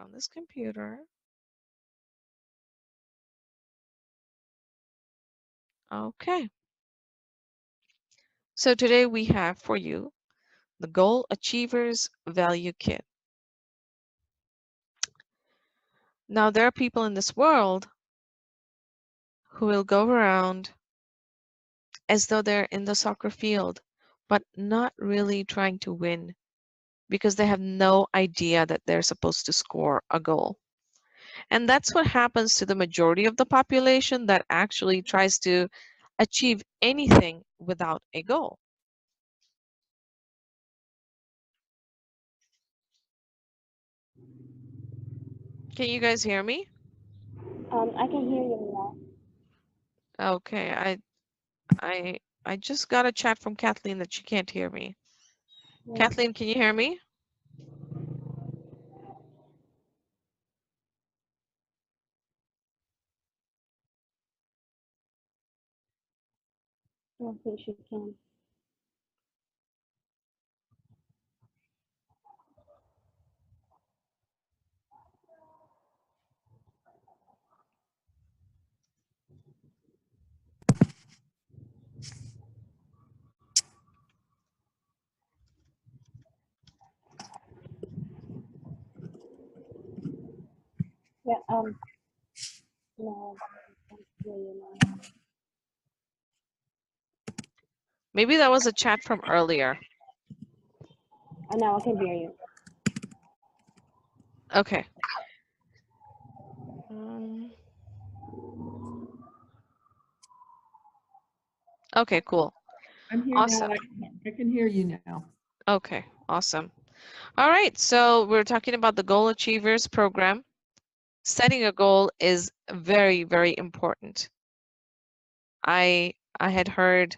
on this computer. Okay. So today we have for you the Goal Achievers Value Kit. Now, there are people in this world who will go around as though they're in the soccer field, but not really trying to win because they have no idea that they're supposed to score a goal. And that's what happens to the majority of the population that actually tries to achieve anything without a goal. Can you guys hear me? I can hear you now. Okay, I just got a chat from Kathleen that she can't hear me. Yeah. Kathleen, can you hear me? I don't think she can. Yeah. No, I can't hear you now. Maybe that was a chat from earlier. Now I can hear you. Okay. Um, okay, cool. I'm here now. Awesome. I can hear you now. Okay, awesome. All right, so we're talking about the Goal Achievers program. Setting a goal is very, very important. I had heard,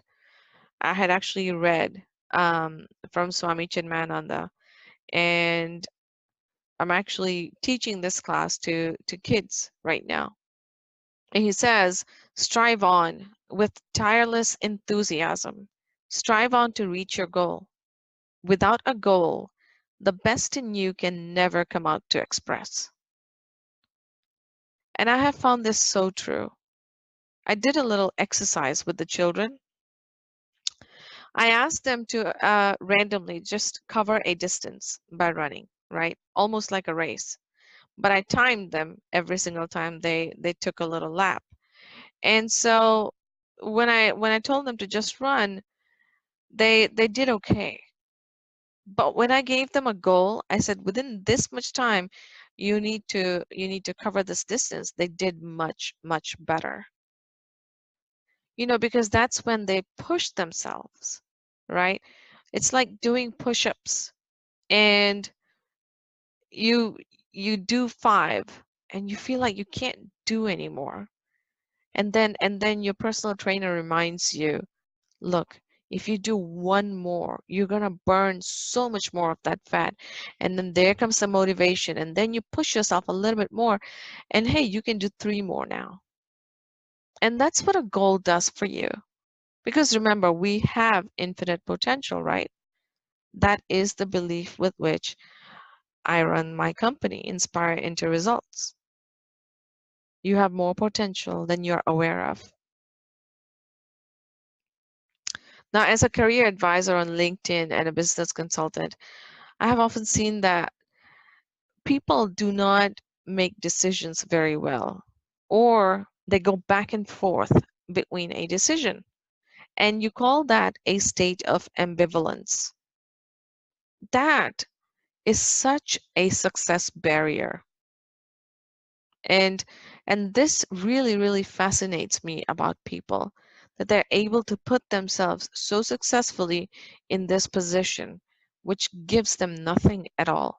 I had actually read from Swami Chinmananda, and I'm actually teaching this class to kids right now. And he says, strive on with tireless enthusiasm. Strive on to reach your goal. Without a goal, the best in you can never come out to express. And I have found this so true. I did a little exercise with the children. I asked them to randomly just cover a distance by running, right? Almost like a race. But I timed them every single time they took a little lap. And so when I told them to just run, they did okay. But when I gave them a goal, I said within this much time you need to cover this distance. They did much, much better. Because that's when they push themselves, right? It's like doing push-ups, and you you do 5 and you feel like you can't do anymore. And then your personal trainer reminds you, look, if you do one more, you're going to burn so much more of that fat. And then there comes the motivation, and then you push yourself a little bit more, and hey, you can do 3 more now. And that's what a goal does for you. Because remember, we have infinite potential, right? That is the belief with which I run my company, Inspire into Results. You have more potential than you're aware of. Now, as a career advisor on LinkedIn and a business consultant, I have often seen that people do not make decisions very well, or they go back and forth between a decision. And you call that a state of ambivalence. That is such a success barrier. And and this really, really fascinates me about people, that they're able to put themselves so successfully in this position, which gives them nothing at all.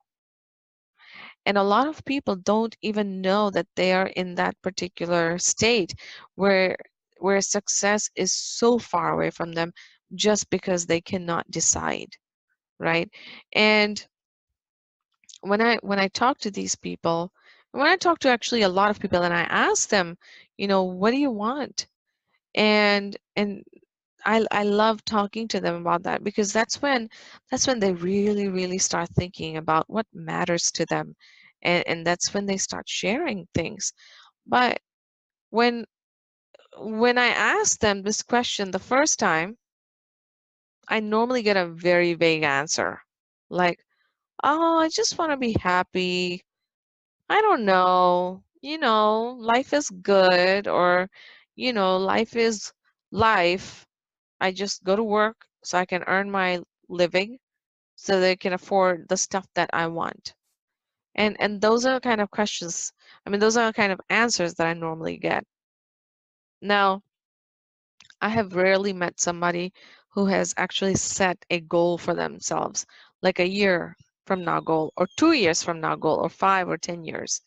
And a lot of people don't even know that they are in that particular state where success is so far away from them just because they cannot decide, right? And when I talk to these people, when I talk to actually a lot of people and I ask them, what do you want? And I love talking to them about that, because that's when they really, really start thinking about what matters to them and that's when they start sharing things. But when when I ask them this question the first time, I normally get a very vague answer, like, "Oh, I just want to be happy. I don't know. Life is good," or, life is life. I just go to work so I can earn my living so they can afford the stuff that I want. And those are the kind of questions, I mean, those are the kind of answers that I normally get. Now, I have rarely met somebody who has actually set a goal for themselves, like a year from now goal, or 2 years from now goal, or 5 or 10 years,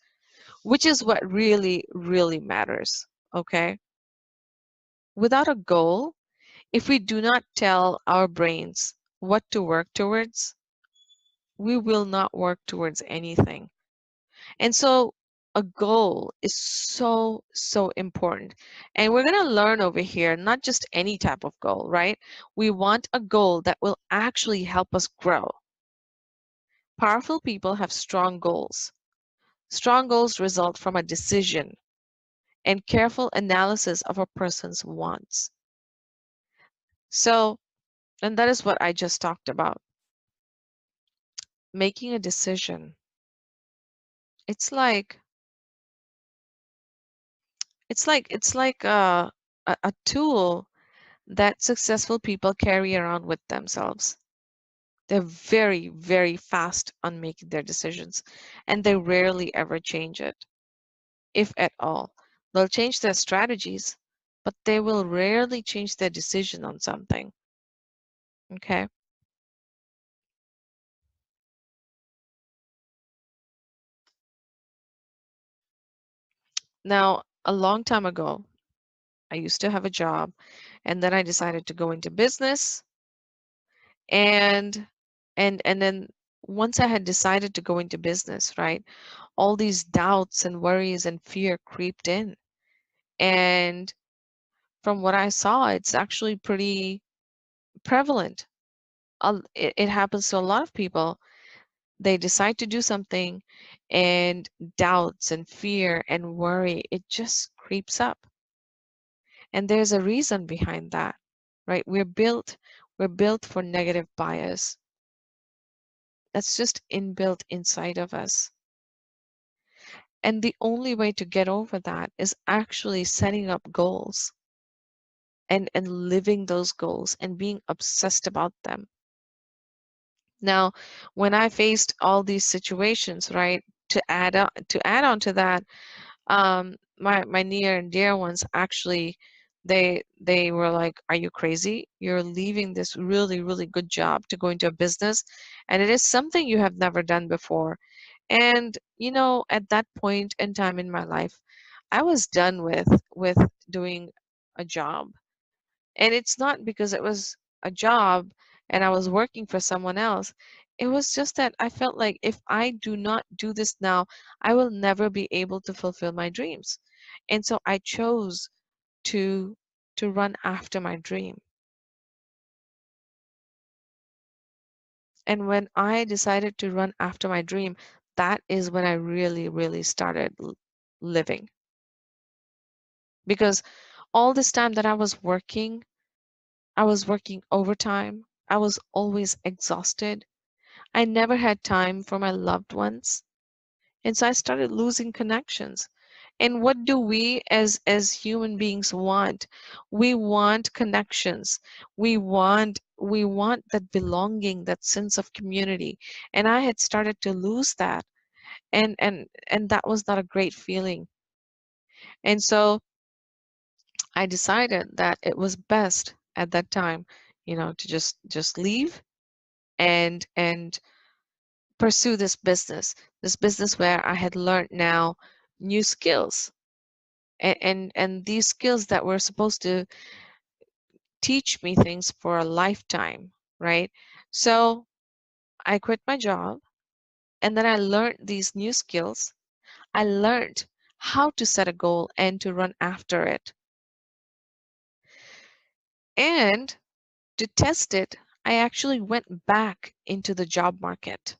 which is what really, really matters. Okay? Without a goal, if we do not tell our brains what to work towards, we will not work towards anything. And so a goal is so, so important. And we're going to learn over here, not just any type of goal, right? We want a goal that will actually help us grow. Powerful people have strong goals. Strong goals result from a decision and careful analysis of a person's wants. So, and that is what I just talked about. Making a decision. It's like it's like a tool that successful people carry around with themselves. They're very, very fast on making their decisions, and they rarely ever change it, if at all. They'll change their strategies, but they will rarely change their decision on something. Okay? Now, a long time ago, I used to have a job, and then I decided to go into business, and and then once I had decided to go into business, right, all these doubts and worries and fear creeped in. And from what I saw, it's actually pretty prevalent. It happens to a lot of people. They decide to do something, and doubts and fear and worry, it just creeps up. And there's a reason behind that, right? We're built for negative bias. That's just inbuilt inside of us. And the only way to get over that is actually setting up goals and living those goals and being obsessed about them. Now, when I faced all these situations, right, to add on to that, my near and dear ones actually, they were like, "Are you crazy? You're leaving this really, really good job to go into a business, and it is something you have never done before." And at that point in time in my life, I was done with doing a job. And it's not because it was a job and I was working for someone else. It was just that I felt like if I do not do this now, I will never be able to fulfill my dreams. And so I chose to run after my dream. And when I decided to run after my dream, that is when I really, really started living. Because all this time that I was working overtime. I was always exhausted. I never had time for my loved ones. And so I started losing connections. And what do we as human beings want? We want connections. We want that belonging, that sense of community. And I had started to lose that. And that was not a great feeling. And so I decided that it was best at that time, to just leave and pursue this business where I had learned now new skills, and these skills that were supposed to teach me things for a lifetime, right? So I quit my job, and then I learned these new skills. I learned how to set a goal and to run after it. And to test it, I actually went back into the job market.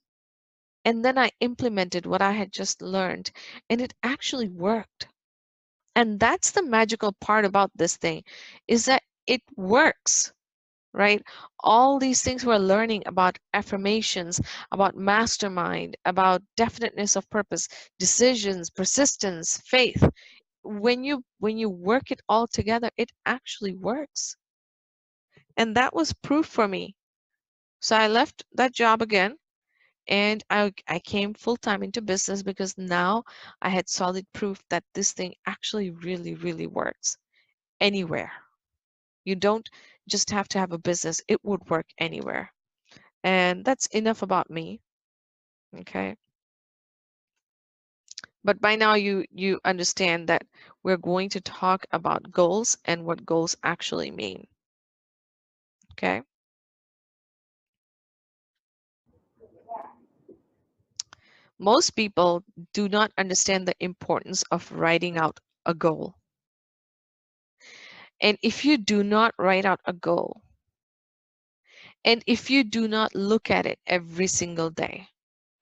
And then I implemented what I had just learned, and it actually worked. And that's the magical part about this thing, is that it works, right? All these things we're learning about affirmations, about mastermind, about definiteness of purpose, decisions, persistence, faith. When you work it all together, it actually works. And that was proof for me. So I left that job again, and I came full time into business because now I had solid proof that this thing actually really, really works anywhere. You don't just have to have a business, it would work anywhere. And that's enough about me. Okay. But by now you understand that we're going to talk about goals and what goals actually mean. Okay. Most people do not understand the importance of writing out a goal. And if you do not write out a goal, and if you do not look at it every single day,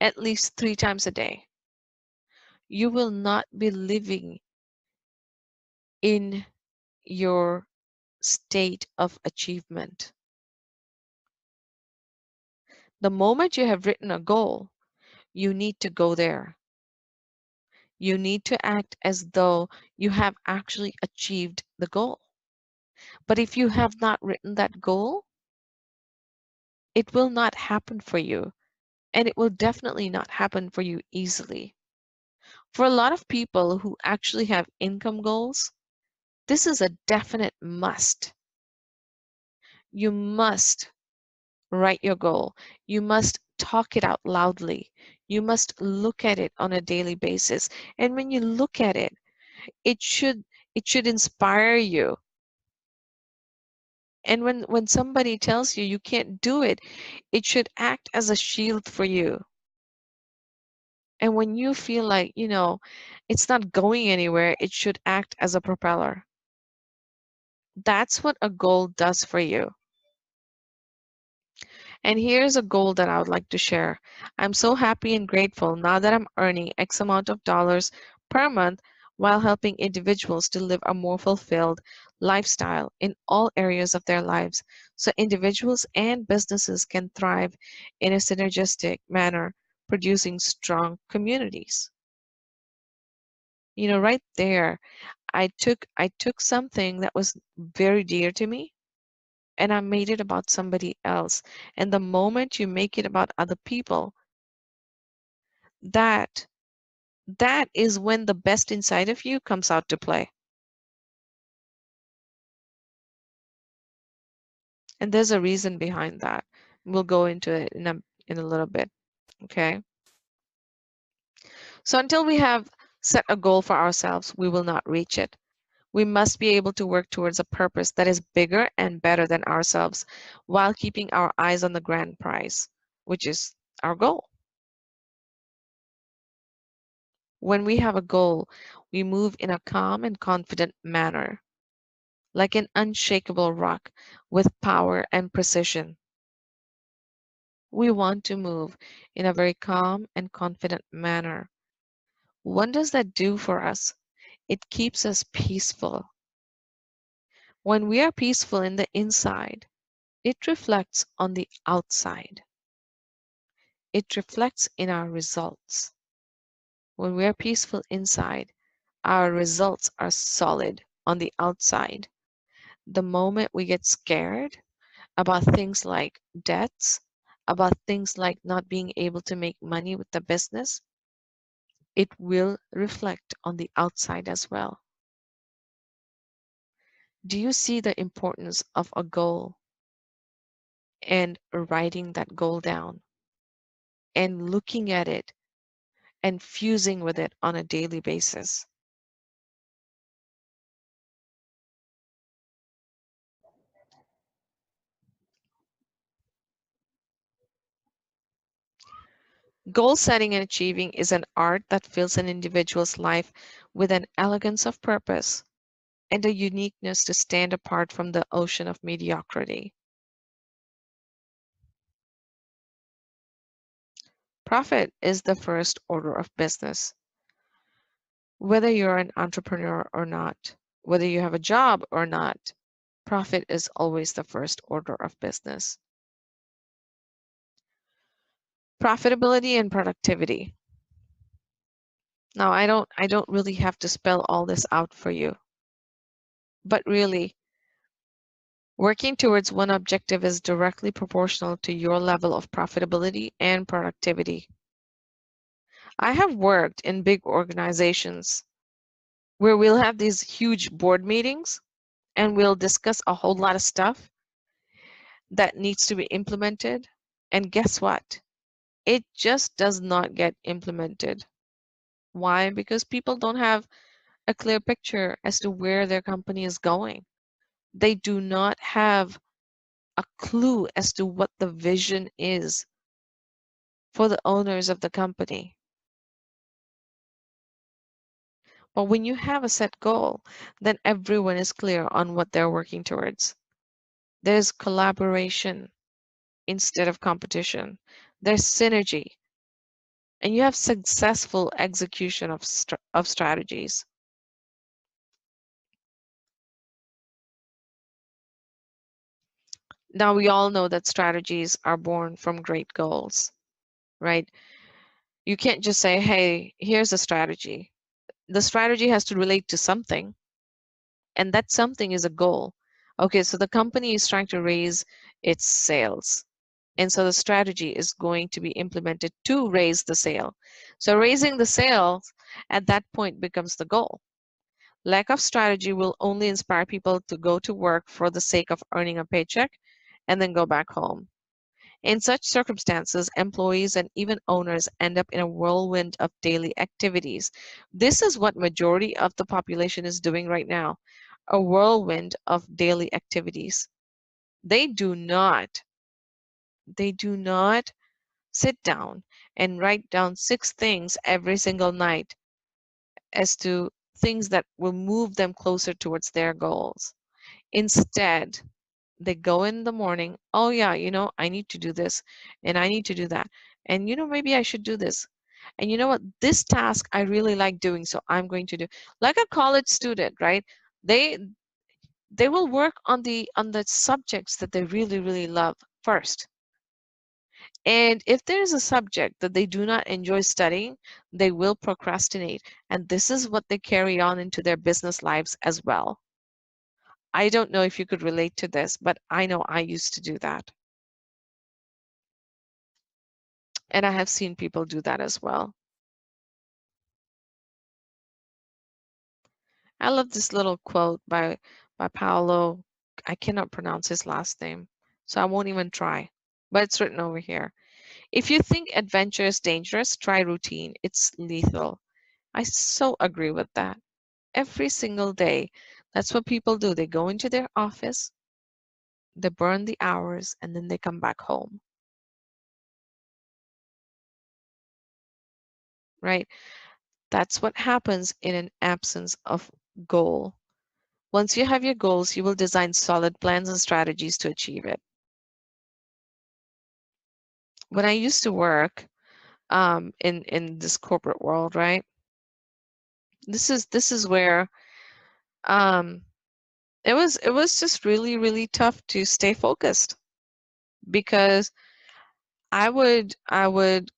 at least 3 times a day, you will not be living in your state of achievement. The moment you have written a goal, you need to go there. You need to act as though you have actually achieved the goal. But if you have not written that goal, it will not happen for you. And it will definitely not happen for you easily. For a lot of people who actually have income goals, this is a definite must. You must write your goal. You must talk it out loudly. You must look at it on a daily basis. And when you look at it, it should it should inspire you. And when somebody tells you you can't do it, it should act as a shield for you. And when you feel like, it's not going anywhere, it should act as a propeller. That's what a goal does for you. And here's a goal that I would like to share. I'm so happy and grateful now that I'm earning X amount of dollars per month while helping individuals to live a more fulfilled lifestyle in all areas of their lives so individuals and businesses can thrive in a synergistic manner, producing strong communities. Right there, I took something that was very dear to me and I made it about somebody else. And the moment you make it about other people, that that is when the best inside of you comes out to play. And there's a reason behind that. We'll go into it in a little bit. Okay. So until we have set a goal for ourselves, we will not reach it. We must be able to work towards a purpose that is bigger and better than ourselves while keeping our eyes on the grand prize, which is our goal. When we have a goal, we move in a calm and confident manner, like an unshakable rock with power and precision. We want to move in a very calm and confident manner. What does that do for us? It keeps us peaceful. When we are peaceful in the inside, it reflects on the outside. It reflects in our results. When we are peaceful inside, our results are solid on the outside. The moment we get scared about things like debts, about things like not being able to make money with the business, it will reflect on the outside as well. Do you see the importance of a goal and writing that goal down and looking at it and fusing with it on a daily basis? Goal setting and achieving is an art that fills an individual's life with an elegance of purpose and a uniqueness to stand apart from the ocean of mediocrity. Profit is the first order of business. Whether you're an entrepreneur or not, whether you have a job or not, profit is always the first order of business. Profitability and productivity. Now, I don't really have to spell all this out for you. But really, working towards one objective is directly proportional to your level of profitability and productivity. I have worked in big organizations where we'll have these huge board meetings and we'll discuss a whole lot of stuff that needs to be implemented. And guess what? It just does not get implemented. Why? Because people don't have a clear picture as to where their company is going. They do not have a clue as to what the vision is for the owners of the company. But when you have a set goal, then everyone is clear on what they're working towards. There's collaboration instead of competition. There's synergy, and you have successful execution of strategies. Now, we all know that strategies are born from great goals, right? You can't just say, hey, here's a strategy. The strategy has to relate to something, and that something is a goal. Okay, so the company is trying to raise its sales. And so the strategy is going to be implemented to raise the sale. So raising the sales at that point becomes the goal. Lack of strategy will only inspire people to go to work for the sake of earning a paycheck and then go back home. In such circumstances, employees and even owners end up in a whirlwind of daily activities. This is what majority of the population is doing right now, a whirlwind of daily activities. They do not, they do not sit down and write down 6 things every single night as to things that will move them closer towards their goals. Instead, they go in the morning, oh yeah, I need to do this and I need to do that. And maybe I should do this. And you know what? This task I really like doing, so I'm going to do. Like a college student, right? They they will work on the subjects that they really, really love first. And if there is a subject that they do not enjoy studying, they will procrastinate. And this is what they carry on into their business lives as well. I don't know if you could relate to this, but I know I used to do that. And I have seen people do that as well. I love this little quote by Paolo. I cannot pronounce his last name, so I won't even try. But it's written over here. If you think adventure is dangerous, try routine. It's lethal. I so agree with that. Every single day, that's what people do. They go into their office, they burn the hours, and then they come back home. Right? That's what happens in an absence of goal. Once you have your goals, you will design solid plans and strategies to achieve it. When I used to work in this corporate world, right? This is where um, it was just really, really tough to stay focused because I would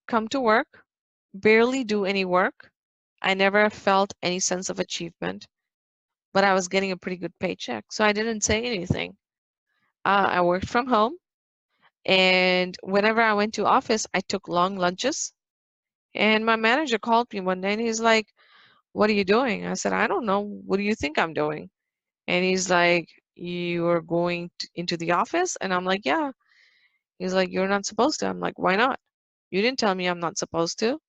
come to work, barely do any work. I never felt any sense of achievement, but I was getting a pretty good paycheck, so I didn't say anything. I worked from home, and whenever I went to office, I took long lunches. And my manager called me one day, and he's like, "What are you doing?" I said, "I don't know. What do you think I'm doing?" And he's like, "You are going into the office?" And I'm like, "Yeah." He's like, "You're not supposed to." I'm like, "Why not? You didn't tell me I'm not supposed to."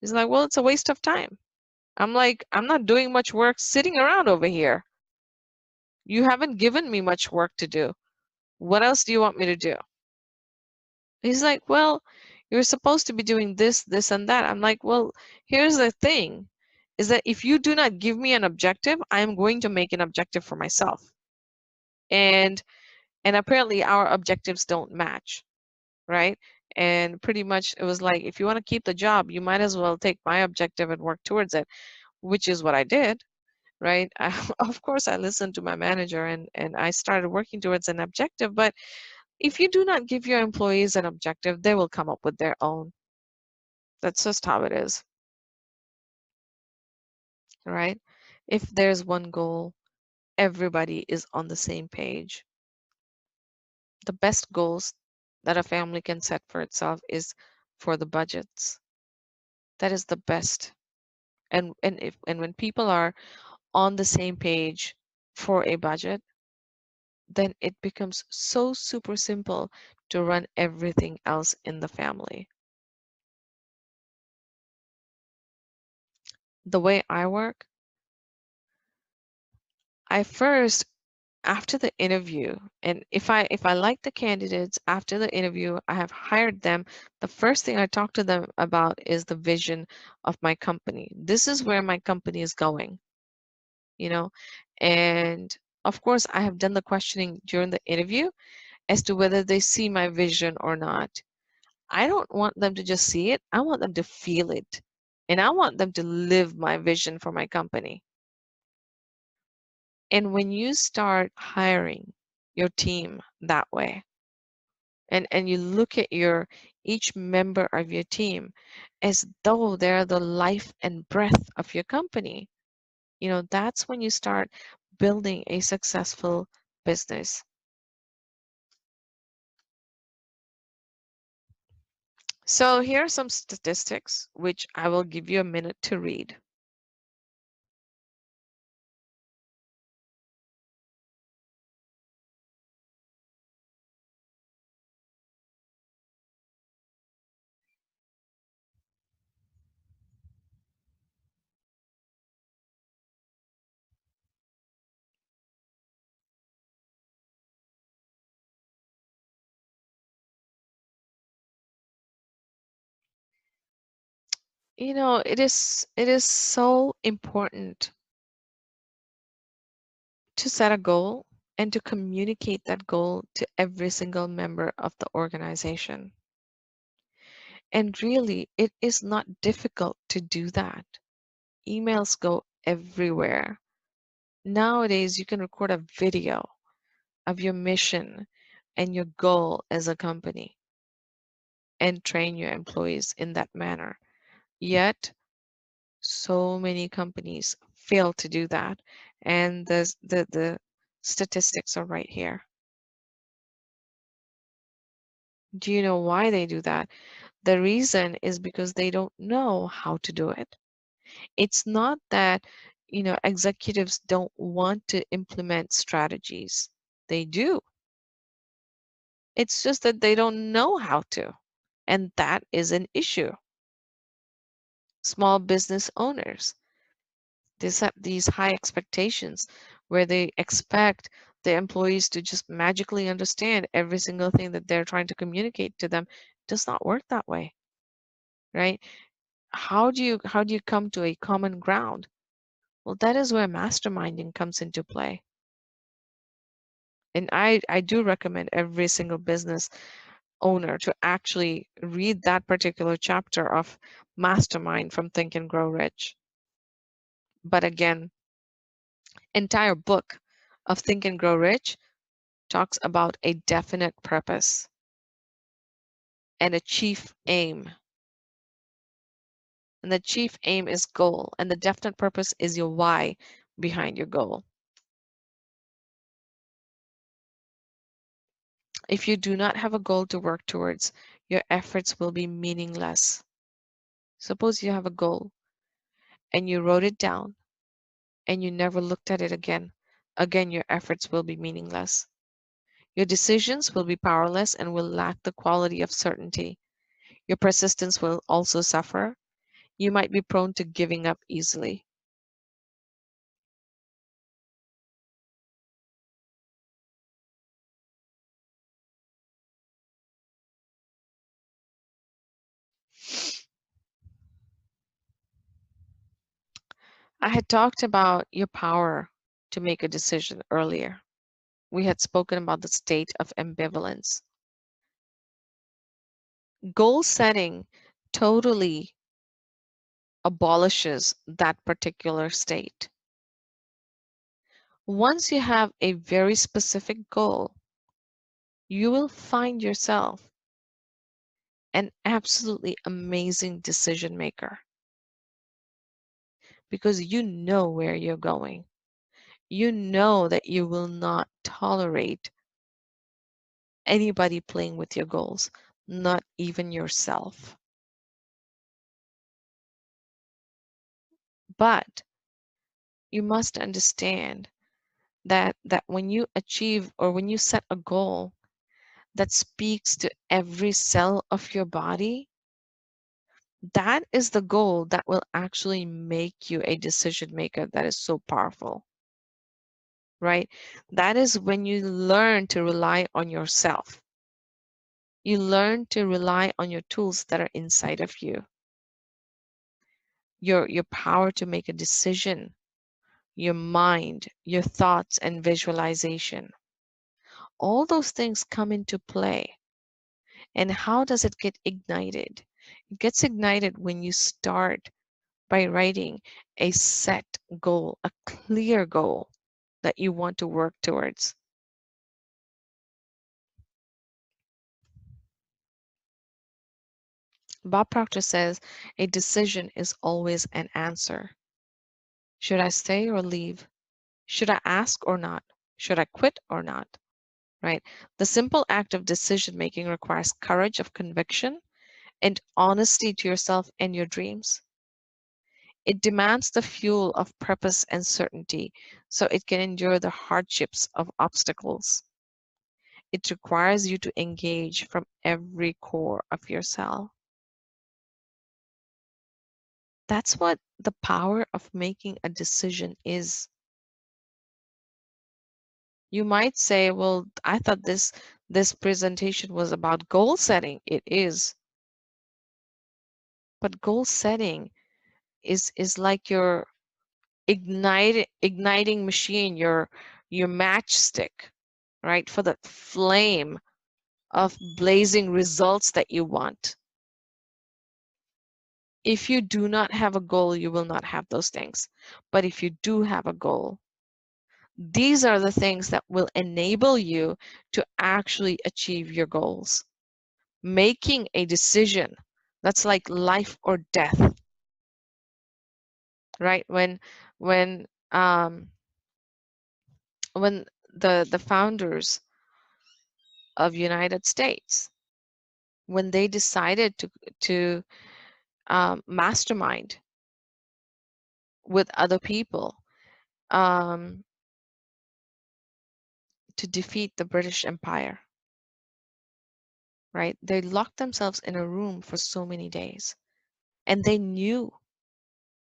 He's like, "Well, it's a waste of time." I'm like, "I'm not doing much work sitting around over here. You haven't given me much work to do. What else do you want me to do?" He's like, "Well, you're supposed to be doing this, this, and that." I'm like, "Well, here's the thing, is that if you do not give me an objective, I'm going to make an objective for myself. And apparently our objectives don't match, right? And pretty much it was like, if you want to keep the job, you might as well take my objective and work towards it, which is what I did, right? Of course, I listened to my manager and I started working towards an objective. But if you do not give your employees an objective, they will come up with their own. That's just how it is, right? If there's one goal, everybody is on the same page. The best goals that a family can set for itself is for the budgets. That is the best. And when people are on the same page for a budget, then it becomes so super simple to run everything else in the family. The way I work, I first, after the interview, and if I like the candidates after the interview, I have hired them, the first thing I talk to them about is the vision of my company. This is where my company is going, you know. And of course, I have done the questioning during the interview as to whether they see my vision or not. I don't want them to just see it, I want them to feel it. And I want them to live my vision for my company. And when you start hiring your team that way, and you look at your each member of your team as though they're the life and breath of your company, that's when you start building a successful business. So here are some statistics which I will give you a minute to read. It is so important to set a goal and to communicate that goal to every single member of the organization. And really, it is not difficult to do that. Emails go everywhere. Nowadays, you can record a video of your mission and your goal as a company and train your employees in that manner. Yet, so many companies fail to do that. And the statistics are right here. Do you know why they do that? The reason is because they don't know how to do it. It's not that, executives don't want to implement strategies. They do. It's just that they don't know how to. And that is an issue. Small business owners, they set these high expectations where they expect the employees to just magically understand every single thing that they're trying to communicate to them. It does not work that way, right? How do you come to a common ground? Well, that is where masterminding comes into play. And I do recommend every single business owner to actually read that particular chapter of Mastermind from Think and Grow Rich. But again, entire book of Think and Grow Rich talks about a definite purpose and a chief aim. And the chief aim is goal, and the definite purpose is your why behind your goal. If you do not have a goal to work towards, your efforts will be meaningless. Suppose you have a goal and you wrote it down and you never looked at it again. Again, your efforts will be meaningless. Your decisions will be powerless and will lack the quality of certainty. Your persistence will also suffer. You might be prone to giving up easily. I had talked about your power to make a decision earlier. We had spoken about the state of ambivalence. Goal setting totally abolishes that particular state. Once you have a very specific goal, you will find yourself an absolutely amazing decision maker because you know where you're going. You know that you will not tolerate anybody playing with your goals, not even yourself. But you must understand that when you achieve or when you set a goal that speaks to every cell of your body, that is the goal that will actually make you a decision maker that is so powerful, right? That is when you learn to rely on yourself. You learn to rely on your tools that are inside of you. Your power to make a decision, your mind, your thoughts and visualization. All those things come into play. And how does it get ignited? It gets ignited when you start by writing a set goal, a clear goal that you want to work towards. Bob Proctor says a decision is always an answer. Should I stay or leave? Should I ask or not? Should I quit or not? Right? The simple act of decision making requires courage of conviction and honesty to yourself and your dreams. It demands the fuel of purpose and certainty so it can endure the hardships of obstacles. It requires you to engage from every core of yourself. That's what the power of making a decision is. You might say, well, I thought this presentation was about goal setting. It is. But goal setting is like your igniting machine, your matchstick, right? For the flame of blazing results that you want. If you do not have a goal, you will not have those things. But if you do have a goal, these are the things that will enable you to actually achieve your goals. Making a decision that's like life or death, right? When um, when the founders of United States, when they decided to mastermind with other people um, to defeat the British Empire, right? They locked themselves in a room for so many days, and they knew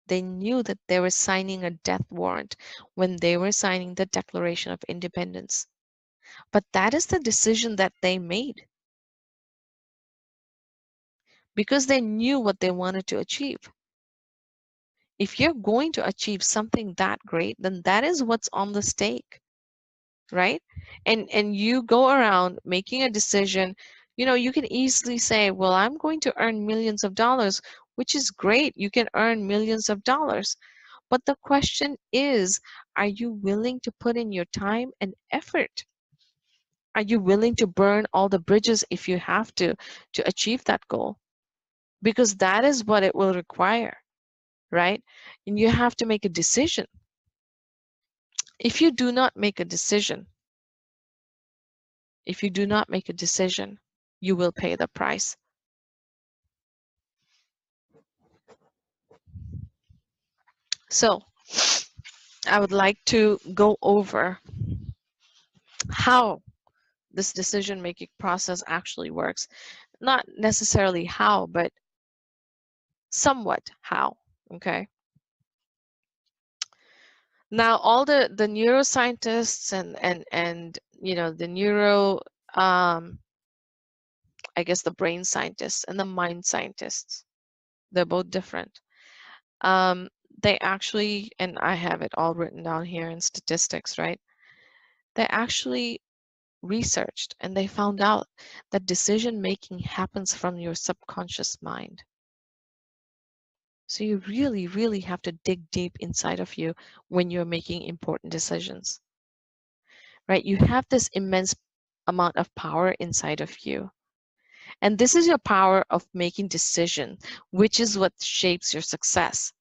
that they were signing a death warrant when they were signing the Declaration of Independence. But that is the decision that they made because they knew what they wanted to achieve. If you're going to achieve something that great, then that is what's on the stake, right? And you go around making a decision. You can easily say, well, I'm going to earn millions of dollars, which is great. You can earn millions of dollars. But the question is, are you willing to put in your time and effort? Are you willing to burn all the bridges if you have to achieve that goal? Because that is what it will require, right? And you have to make a decision. If you do not make a decision, if you do not make a decision, you will pay the price. So I would like to go over how this decision making process actually works. Not necessarily how, but somewhat how. Okay. Now all the neuroscientists and the neuro I guess the brain scientists and the mind scientists, they're both different. Um, they actually, and I have it all written down here in statistics, right? They actually researched and they found out that decision making happens from your subconscious mind. So you really, really have to dig deep inside of you when you're making important decisions, right? You have this immense amount of power inside of you. And this is your power of making decision, which is what shapes your success.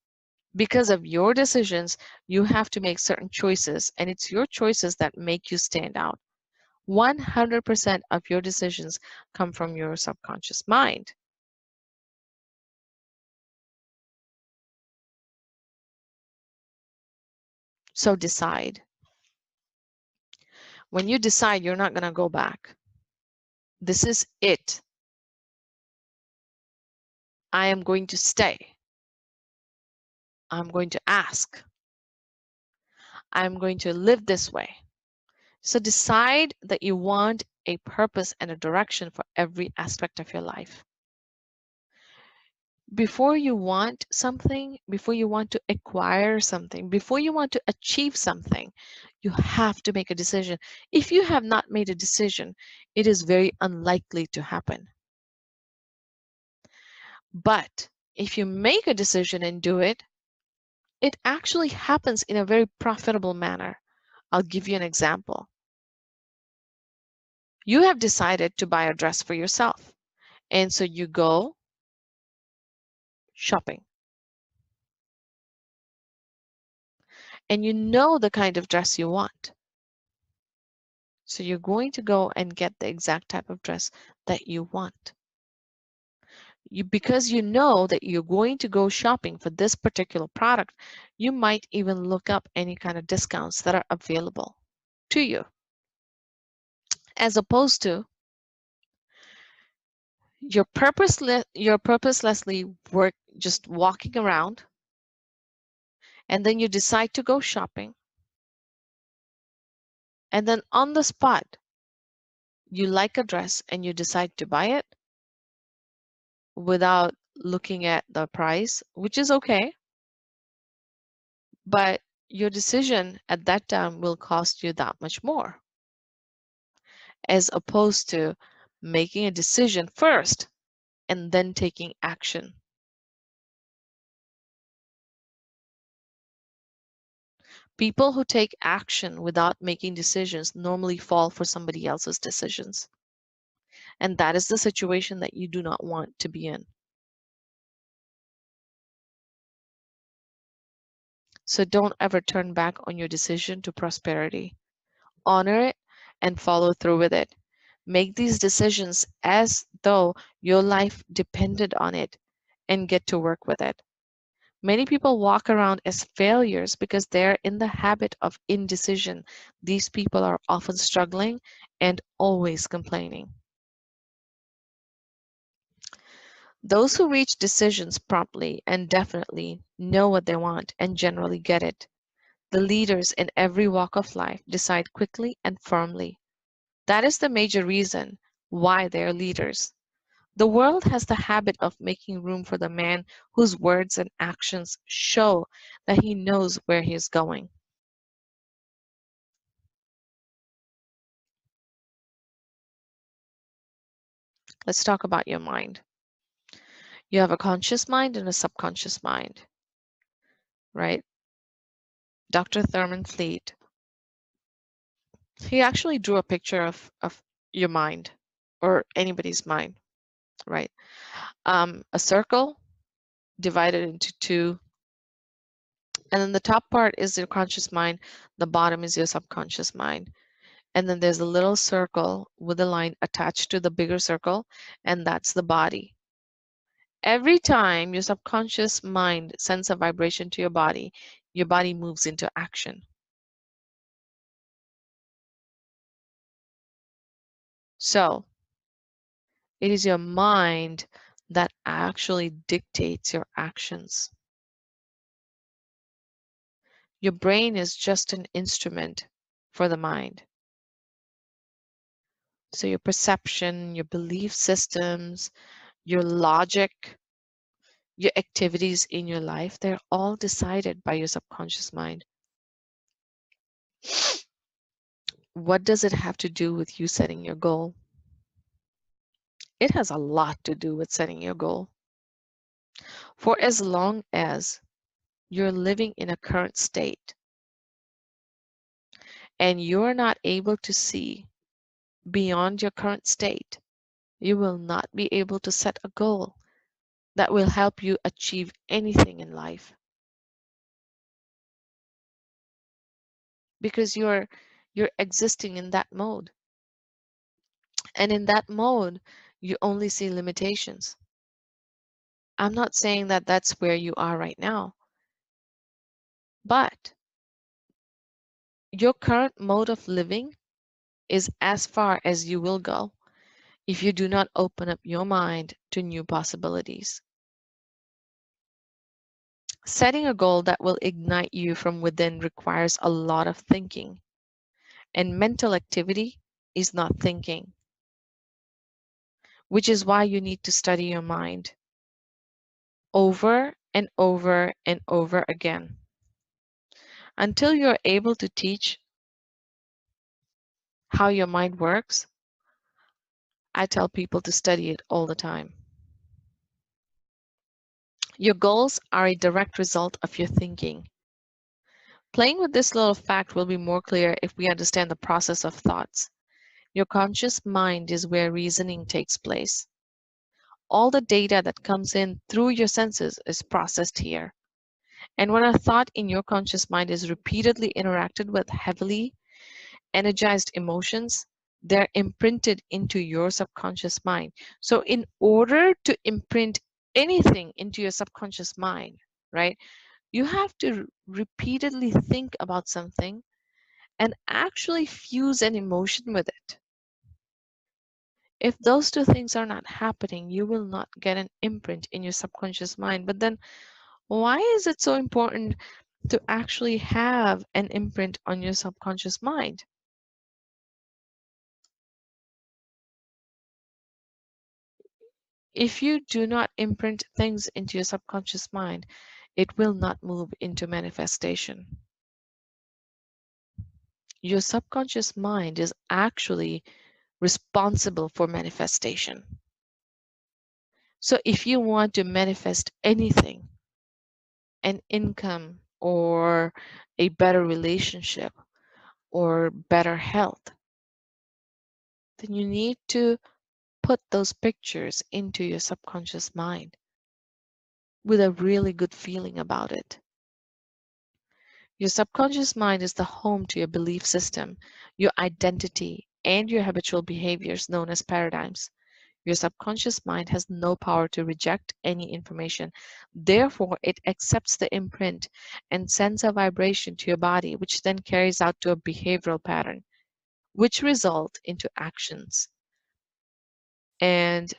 Because of your decisions, you have to make certain choices, and it's your choices that make you stand out. 100% of your decisions come from your subconscious mind. So decide. When you decide, you're not going to go back. This is it. I am going to stay. I'm going to ask. I'm going to live this way. So decide that you want a purpose and a direction for every aspect of your life. Before you want something, before you want to acquire something, before you want to achieve something, you have to make a decision. If you have not made a decision, it is very unlikely to happen. But if you make a decision and do it, it actually happens in a very profitable manner. I'll give you an example. You have decided to buy a dress for yourself, and so you go shopping. And you know the kind of dress you want. So you're going to go and get the exact type of dress that you want. Because you know that you're going to go shopping for this particular product, you might even look up any kind of discounts that are available to you. As opposed to you're purposelessly just walking around, and then you decide to go shopping, and then on the spot you like a dress and you decide to buy it without looking at the price, which is okay, but your decision at that time will cost you that much more, as opposed to making a decision first and then taking action. People who take action without making decisions normally fall for somebody else's decisions. And that is the situation that you do not want to be in. So don't ever turn back on your decision to prosperity. Honor it and follow through with it. Make these decisions as though your life depended on it and get to work with it. Many people walk around as failures because they're in the habit of indecision. These people are often struggling and always complaining. Those who reach decisions promptly and definitely know what they want and generally get it. The leaders in every walk of life decide quickly and firmly. That is the major reason why they are leaders. The world has the habit of making room for the man whose words and actions show that he knows where he is going. Let's talk about your mind. You have a conscious mind and a subconscious mind, right? Dr. Thurman Fleet, he actually drew a picture of your mind or anybody's mind, right? A circle divided into two, and then the top part is your conscious mind, the bottom is your subconscious mind. And then there's a little circle with a line attached to the bigger circle, and that's the body. Every time your subconscious mind sends a vibration to your body moves into action. So it is your mind that actually dictates your actions. Your brain is just an instrument for the mind. So your perception, your belief systems, your logic, your activities in your life, they're all decided by your subconscious mind. What does it have to do with you setting your goal? It has a lot to do with setting your goal. For as long as you're living in a current state and you're not able to see beyond your current state, you will not be able to set a goal that will help you achieve anything in life, because you're existing in that mode. And in that mode, you only see limitations. I'm not saying that that's where you are right now, but your current mode of living is as far as you will go if you do not open up your mind to new possibilities. Setting a goal that will ignite you from within requires a lot of thinking, and mental activity is not thinking, which is why you need to study your mind over and over and over again until you're able to teach how your mind works. I tell people to study it all the time. Your goals are a direct result of your thinking. Playing with this little fact will be more clear if we understand the process of thoughts. Your conscious mind is where reasoning takes place. All the data that comes in through your senses is processed here. And when a thought in your conscious mind is repeatedly interacted with heavily energized emotions, they're imprinted into your subconscious mind. So, in order to imprint anything into your subconscious mind, right, you have to repeatedly think about something and actually fuse an emotion with it. If those two things are not happening, you will not get an imprint in your subconscious mind. But then, why is it so important to actually have an imprint on your subconscious mind? If you do not imprint things into your subconscious mind, it will not move into manifestation. Your subconscious mind is actually responsible for manifestation. So if you want to manifest anything, an income or a better relationship or better health, then you need to put those pictures into your subconscious mind with a really good feeling about it. Your subconscious mind is the home to your belief system, your identity, and your habitual behaviors known as paradigms. Your subconscious mind has no power to reject any information. Therefore, it accepts the imprint and sends a vibration to your body, which then carries out to a behavioral pattern, which result into actions. And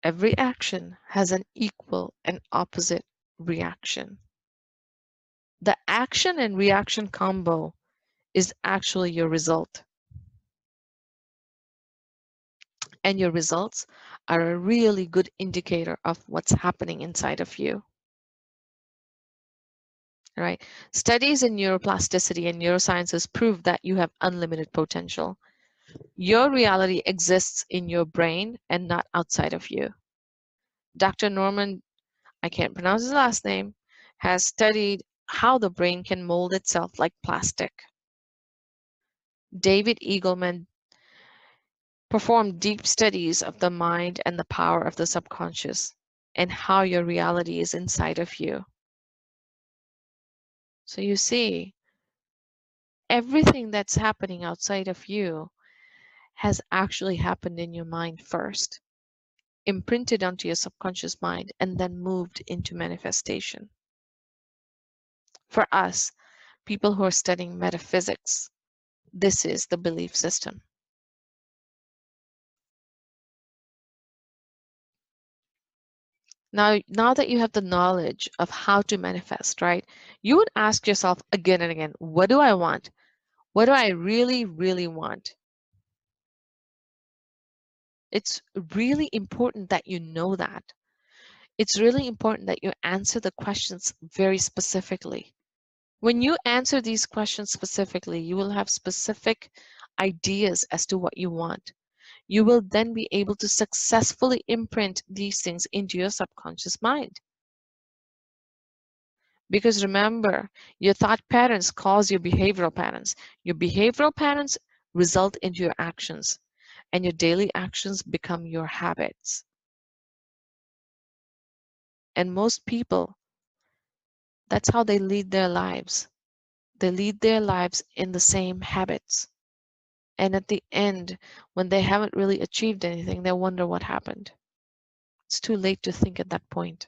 every action has an equal and opposite reaction. The action and reaction combo is actually your result. And your results are a really good indicator of what's happening inside of you. Right? Studies in neuroplasticity and neurosciences prove that you have unlimited potential. Your reality exists in your brain and not outside of you. Dr. Norman, I can't pronounce his last name, has studied how the brain can mold itself like plastic. David Eagleman performed deep studies of the mind and the power of the subconscious and how your reality is inside of you. So you see, everything that's happening outside of you has actually happened in your mind first, imprinted onto your subconscious mind, and then moved into manifestation. For us, people who are studying metaphysics, this is the belief system. Now that you have the knowledge of how to manifest, right, you would ask yourself again and again, what do I want? What do I really, really want? It's really important that you know that. It's really important that you answer the questions very specifically. When you answer these questions specifically, you will have specific ideas as to what you want. You will then be able to successfully imprint these things into your subconscious mind. Because remember, your thought patterns cause your behavioral patterns. Your behavioral patterns result into your actions, and your daily actions become your habits. And most people, that's how they lead their lives. They lead their lives in the same habits. And at the end, when they haven't really achieved anything, they wonder what happened. It's too late to think at that point.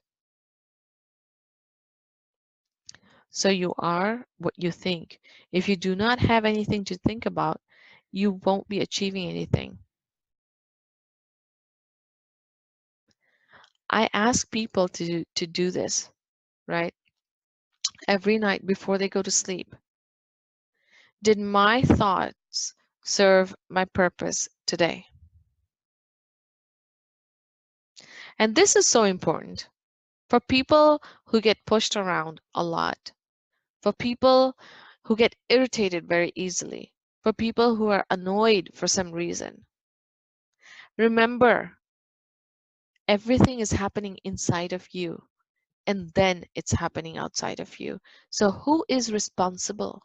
So you are what you think. If you do not have anything to think about, you won't be achieving anything. I ask people to do this, right? Every night before they go to sleep. Did my thoughts serve my purpose today? And this is so important for people who get pushed around a lot, for people who get irritated very easily, for people who are annoyed for some reason. Remember, everything is happening inside of you, and then it's happening outside of you. So who is responsible?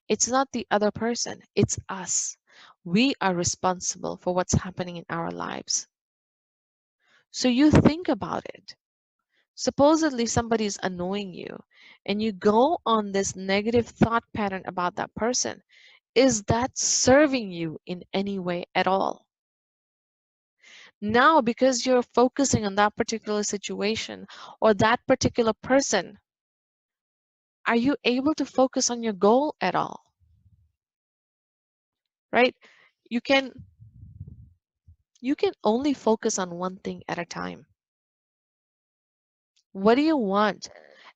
It's not the other person, it's us. We are responsible for what's happening in our lives. So you think about it. Supposedly somebody's annoying you, and you go on this negative thought pattern about that person. Is that serving you in any way at all? Now, because you're focusing on that particular situation or that particular person, are you able to focus on your goal at all? Right? You can you can only focus on one thing at a time. What do you want?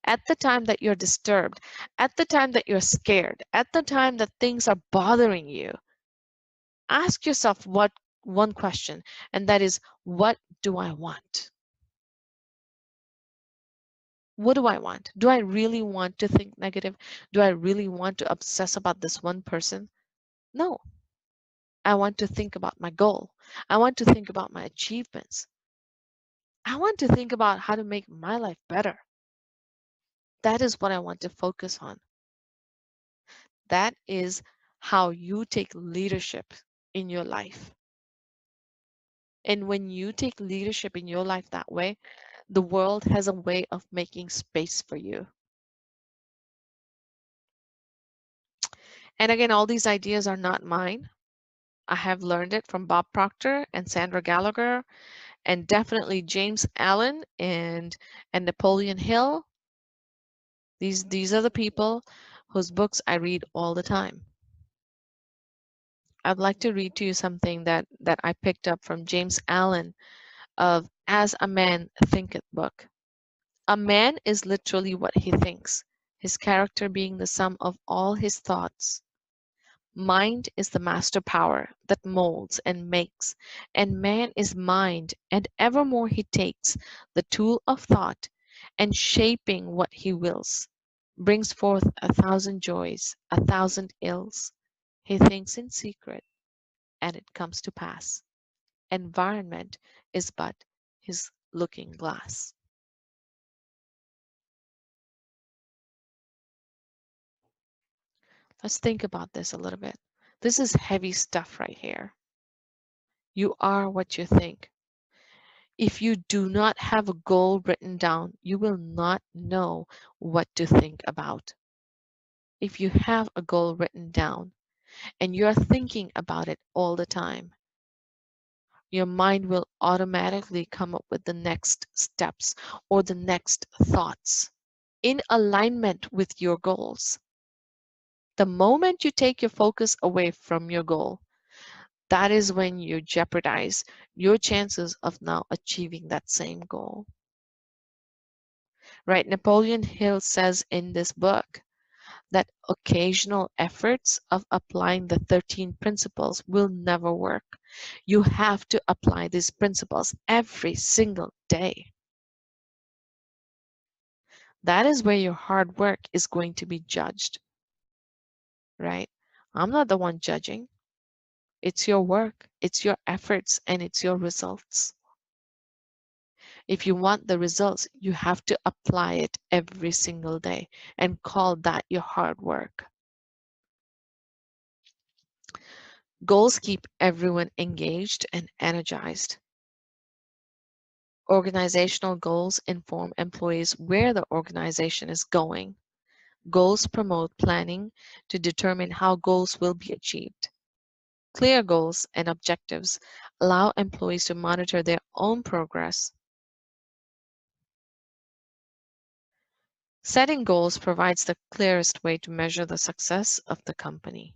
At the time that you're disturbed, at the time that you're scared, at the time that things are bothering you, ask yourself what one question, and that is, what do I want? What do I want? Do I really want to think negative? Do I really want to obsess about this one person? No. I want to think about my goal. I want to think about my achievements. I want to think about how to make my life better. That is what I want to focus on. That is how you take leadership in your life. And when you take leadership in your life that way, the world has a way of making space for you. And again, all these ideas are not mine. I have learned it from Bob Proctor and Sandra Gallagher, and definitely James Allen and Napoleon Hill. These are the people whose books I read all the time. I'd like to read to you something that I picked up from James Allen of As a Man Thinketh book. A man is literally what he thinks, his character being the sum of all his thoughts. Mind is the master power that molds and makes, and man is mind, and evermore he takes the tool of thought, and shaping what he wills, brings forth 1,000 joys, 1,000 ills. He thinks in secret, and it comes to pass. Environment is but his looking glass. Let's think about this a little bit. This is heavy stuff right here. You are what you think. If you do not have a goal written down, you will not know what to think about. If you have a goal written down and you're thinking about it all the time, your mind will automatically come up with the next steps or the next thoughts in alignment with your goals. The moment you take your focus away from your goal, that is when you jeopardize your chances of now achieving that same goal. Right? Napoleon Hill says in this book that occasional efforts of applying the 13 principles will never work. You have to apply these principles every single day. That is where your hard work is going to be judged, right? I'm not the one judging. It's your work, it's your efforts, and it's your results. If you want the results, you have to apply it every single day and call that your hard work. Goals keep everyone engaged and energized. Organizational goals inform employees where the organization is going. Goals promote planning to determine how goals will be achieved. Clear goals and objectives allow employees to monitor their own progress. Setting goals provides the clearest way to measure the success of the company.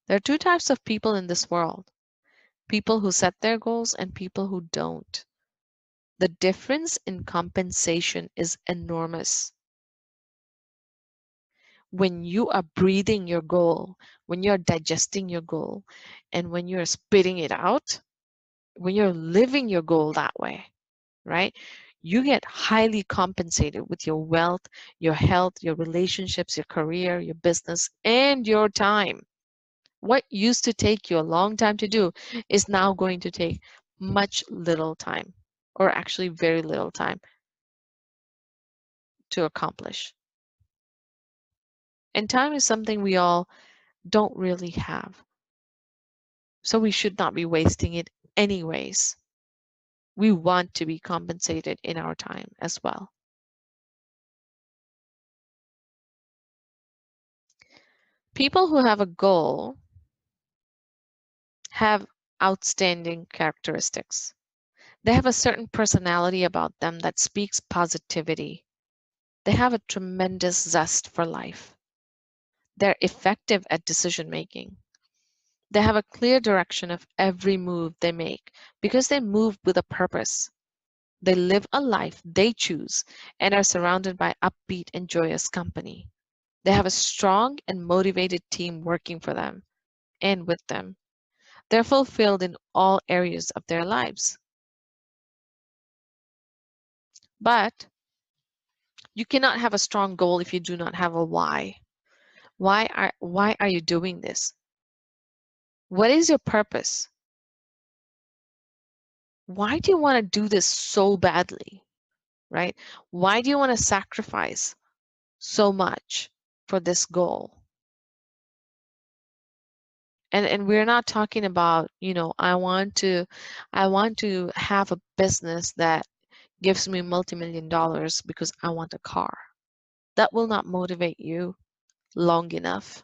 There are two types of people in this world: people who set their goals and people who don't. The difference in compensation is enormous. When you are breathing your goal, when you're digesting your goal, and when you're spitting it out, when you're living your goal that way, right? You get highly compensated with your wealth, your health, your relationships, your career, your business, and your time. What used to take you a long time to do is now going to take much little time, or actually very little time to accomplish. And time is something we all don't really have. So we should not be wasting it anyways. We want to be compensated in our time as well. People who have a goal have outstanding characteristics. They have a certain personality about them that speaks positivity. They have a tremendous zest for life. They're effective at decision making. They have a clear direction of every move they make because they move with a purpose. They live a life they choose and are surrounded by upbeat and joyous company. They have a strong and motivated team working for them and with them. They're fulfilled in all areas of their lives. But you cannot have a strong goal if you do not have a why. Why are you doing this? What is your purpose? Why do you want to do this so badly? Right? Why do you want to sacrifice so much for this goal? And we're not talking about, I want to have a business that gives me multi-million dollars because I want a car. That will not motivate you long enough.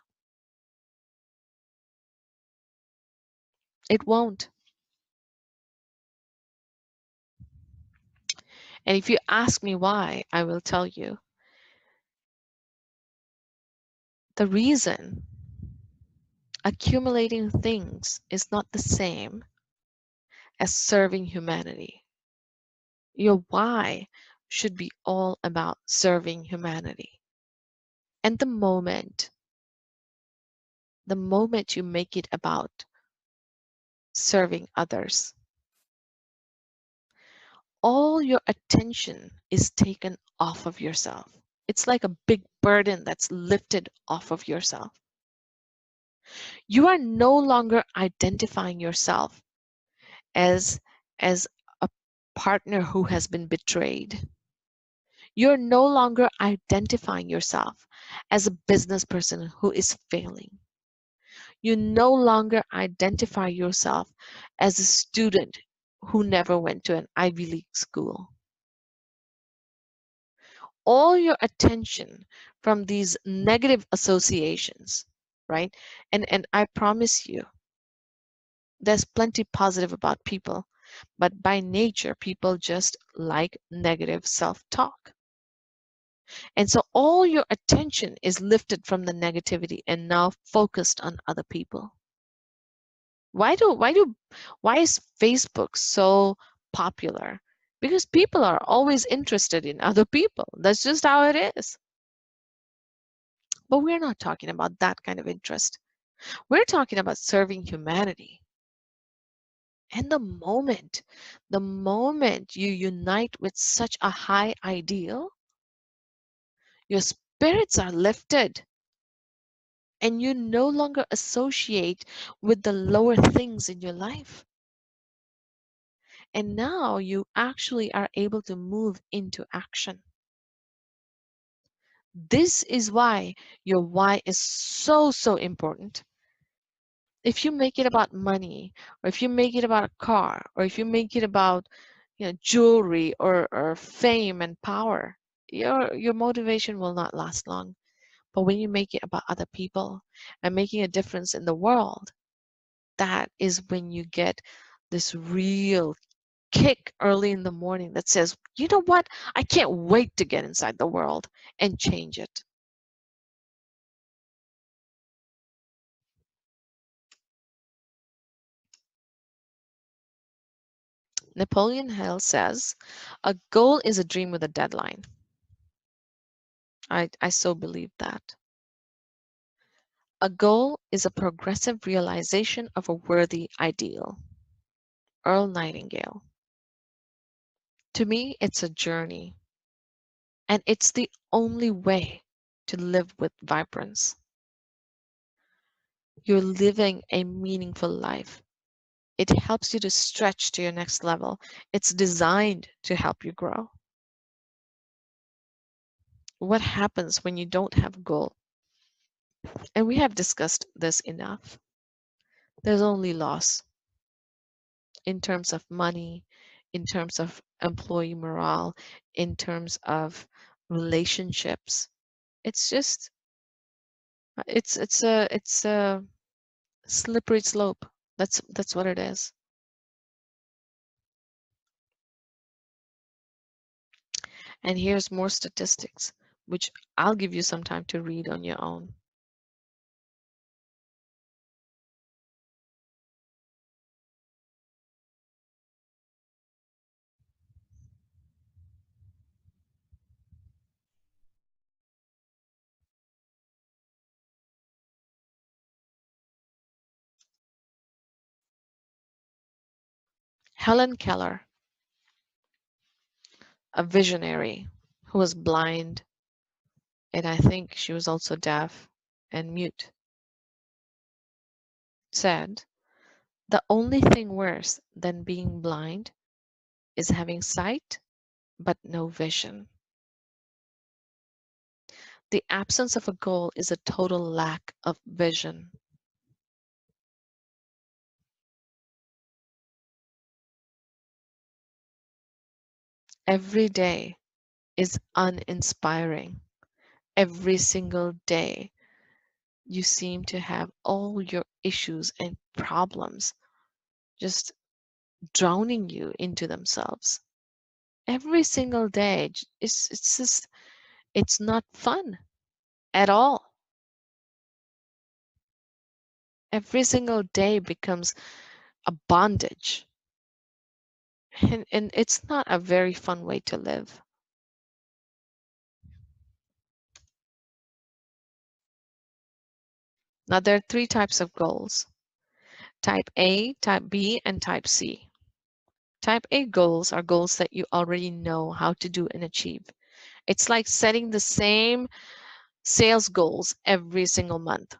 It won't. And if you ask me why, I will tell you. The reason accumulating things is not the same as serving humanity. Your why should be all about serving humanity. And the moment you make it about serving others, all your attention is taken off of yourself. It's like a big burden that's lifted off of yourself. You are no longer identifying yourself as as a partner who has been betrayed. You're no longer identifying yourself as a business person who is failing. You no longer identify yourself as a student who never went to an Ivy League school. All your attention from these negative associations, right? And I promise you, there's plenty positive about people, but by nature, people just like negative self-talk. And so all your attention is lifted from the negativity and now focused on other people. Why is Facebook so popular? Because people are always interested in other people. That's just how it is. But we're not talking about that kind of interest. We're talking about serving humanity. And the moment you unite with such a high ideal, your spirits are lifted and you no longer associate with the lower things in your life. And now you actually are able to move into action. This is why your why is so, so important. If you make it about money, or if you make it about a car, or if you make it about jewelry or fame and power, your motivation will not last long. But when you make it about other people and making a difference in the world, that is when you get this real kick early in the morning that says, you know what? I can't wait to get inside the world and change it. Napoleon Hill says, a goal is a dream with a deadline. I so believe that. A goal is a progressive realization of a worthy ideal. Earl Nightingale. To me, it's a journey, and it's the only way to live with vibrance. You're living a meaningful life. It helps you to stretch to your next level. It's designed to help you grow. What happens when you don't have a goal? And we have discussed this enough. There's only loss in terms of money, in terms of employee morale, in terms of relationships. It's just it's a slippery slope. That's what it is. And here's more statistics, which I'll give you some time to read on your own. Helen Keller, a visionary who was blind, and I think she was also deaf and mute, said, the only thing worse than being blind is having sight but no vision. The absence of a goal is a total lack of vision. Every day is uninspiring. Every single day, you seem to have all your issues and problems just drowning you into themselves. Every single day, it's just, it's not fun at all. Every single day becomes a bondage. And it's not a very fun way to live. Now, there are three types of goals: type A, type B, and type C. Type A goals are goals that you already know how to do and achieve. It's like setting the same sales goals every single month.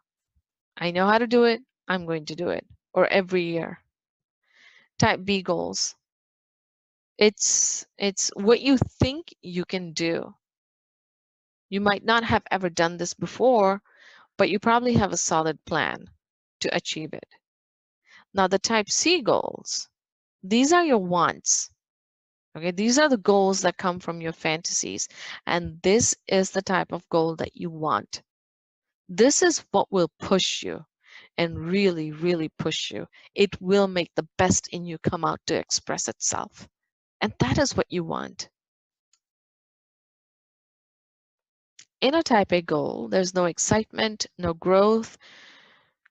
I know how to do it, I'm going to do it, or every year. Type B goals. It's what you think you can do. You might not have ever done this before, but you probably have a solid plan to achieve it. Now, the type C goals, these are your wants. Okay, these are the goals that come from your fantasies, and this is the type of goal that you want. This is what will push you and really, really push you. It will make the best in you come out to express itself. And that is what you want. In a type A goal, there's no excitement, no growth,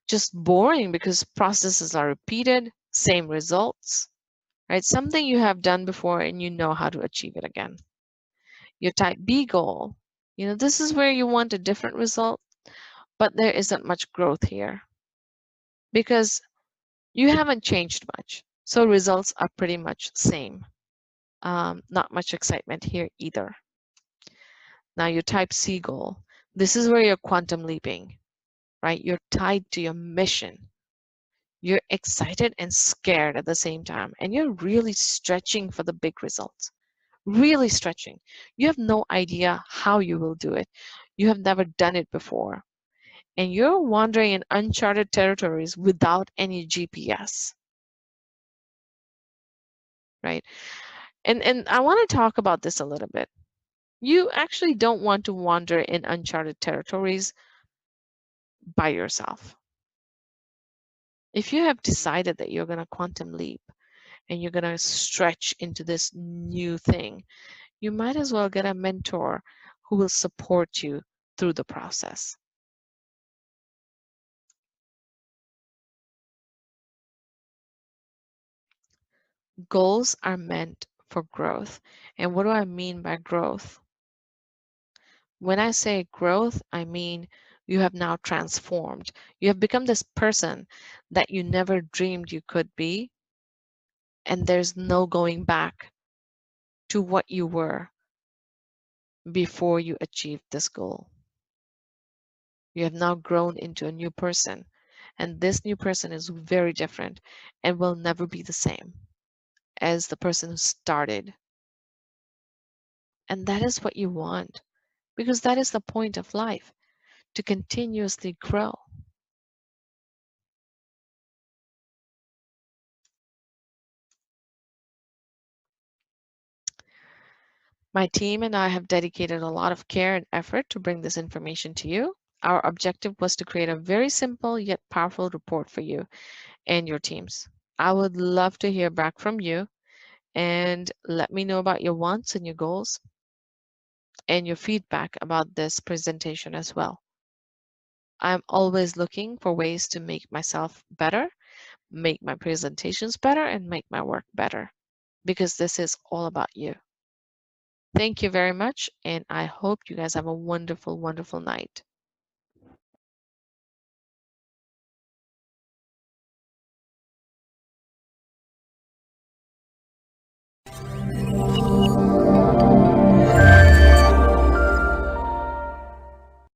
just boring because processes are repeated, same results, right? Something you have done before and you know how to achieve it again. Your type B goal, this is where you want a different result, but there isn't much growth here because you haven't changed much. So results are pretty much the same. Not much excitement here either. Now your type C goal. This is where you're quantum leaping, right? You're tied to your mission. You're excited and scared at the same time, and you're really stretching for the big results. Really stretching. You have no idea how you will do it. You have never done it before. And you're wandering in uncharted territories without any GPS, right? And I want to talk about this a little bit. You actually don't want to wander in uncharted territories by yourself. If you have decided that you're going to quantum leap and you're going to stretch into this new thing, you might as well get a mentor who will support you through the process. Goals are meant for growth. And what do I mean by growth? When I say growth, I mean you have now transformed. You have become this person that you never dreamed you could be, and there's no going back to what you were before you achieved this goal. You have now grown into a new person, and this new person is very different and will never be the same as the person who started. And that is what you want, because that is the point of life, to continuously grow. My team and I have dedicated a lot of care and effort to bring this information to you. Our objective was to create a very simple yet powerful report for you and your teams. I would love to hear back from you and let me know about your wants and your goals and your feedback about this presentation as well. I'm always looking for ways to make myself better, make my presentations better, and make my work better, because this is all about you. Thank you very much, and I hope you guys have a wonderful, wonderful night.